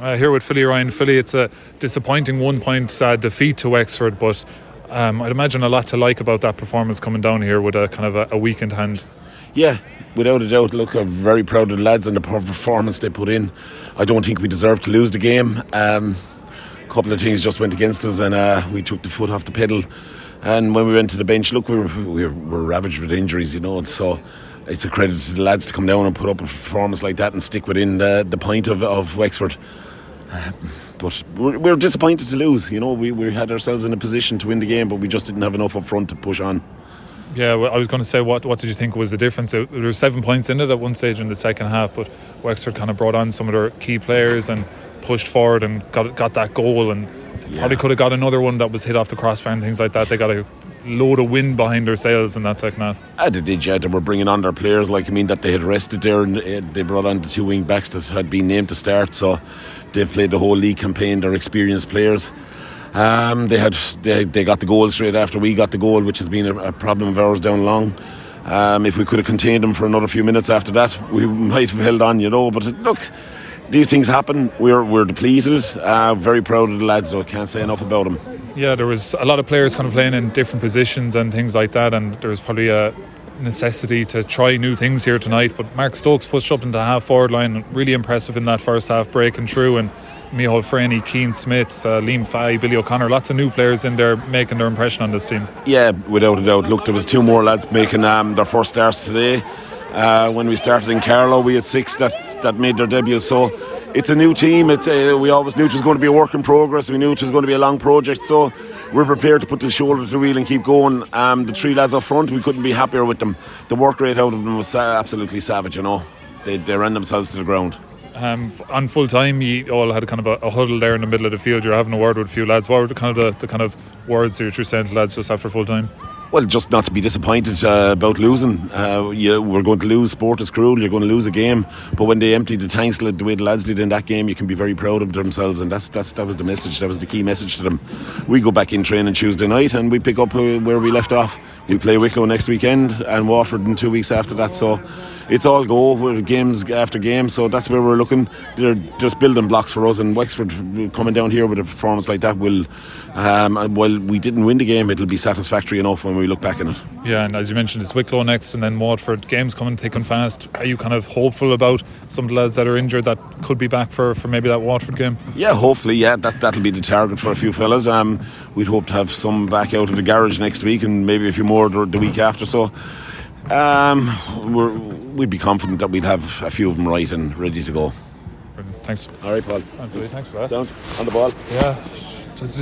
Here with Philly Ryan. Philly, it's a disappointing 1-point defeat to Wexford, but I'd imagine a lot to like about that performance coming down here with a kind of a weekend hand. Yeah, without a doubt. Look, I'm very proud of the lads and the performance they put in. I don't think we deserved to lose the game. A couple of things just went against us, and we took the foot off the pedal. And when we went to the bench, look, we were ravaged with injuries, so it's a credit to the lads to come down and put up a performance like that and stick within the point of Wexford. But we're disappointed to lose. We had ourselves in a position to win the game, but we just didn't have enough up front to push on. Yeah, well, I was going to say, what did you think was the difference? There were 7 points in it at one stage in the second half, but Wexford kind of brought on some of their key players and pushed forward and got that goal, and probably could have got another one that was hit off the crossbar and things like that. They got a load of wind behind their sails in that second half. They did, yeah. They were bringing on their players, that they had rested there, and they brought on the 2 wing backs that had been named to start, so they've played the whole league campaign. They're experienced players. They got the goal straight after we got the goal, which has been a problem of ours down long. If we could have contained them for another few minutes after that, we might have held on, But look, these things happen. We're depleted. Very proud of the lads, though. Can't say enough about them. Yeah, there was a lot of players kind of playing in different positions and things like that, and there was probably a necessity to try new things here tonight. But Mark Stokes pushed up into the half forward line, really impressive in that first half, breaking through, and Micheál Freeney, Keane Smith, Liam Fahey, Billy O'Connor, lots of new players in there making their impression on this team. Yeah, without a doubt. Look, there was 2 more lads making their first starts today. When we started in Carlow, we had 6 that made their debut. So it's a new team. We always knew it was going to be a work in progress. We knew it was going to be a long project. So we're prepared to put the shoulder to the wheel and keep going. The 3 lads up front, we couldn't be happier with them. The work rate out of them was absolutely savage. They ran themselves to the ground. On full time, you all had kind of a huddle there in the middle of the field. You're having a word with a few lads. What were the kind of words that you're saying to lads just after full time? Well, just not to be disappointed about losing. We're going to lose. Sport is cruel. You're going to lose a game. But when they emptied the tanks the way the lads did in that game, you can be very proud of themselves. And that was the message. That was the key message to them. We go back in training Tuesday night and we pick up where we left off. We play Wicklow next weekend and Waterford in 2 weeks after that. So it's all go. We're games after game. So that's where we're looking. They're just building blocks for us. And Wexford coming down here with a performance like that will... while we didn't win the game, it'll be satisfactory enough when we look back on it. Yeah, and as you mentioned, it's Wicklow next and then Waterford. Games coming thick and fast. Are you kind of hopeful about some of the lads that are injured that could be back for maybe that Waterford game? Yeah, hopefully, yeah. That'll be the target for a few fellas. We'd hope to have some back out of the garage next week and maybe a few more the week after. So we'd be confident that we'd have a few of them right and ready to go. Thanks. All right, Paul. Thanks for that. Sound on the ball. Yeah.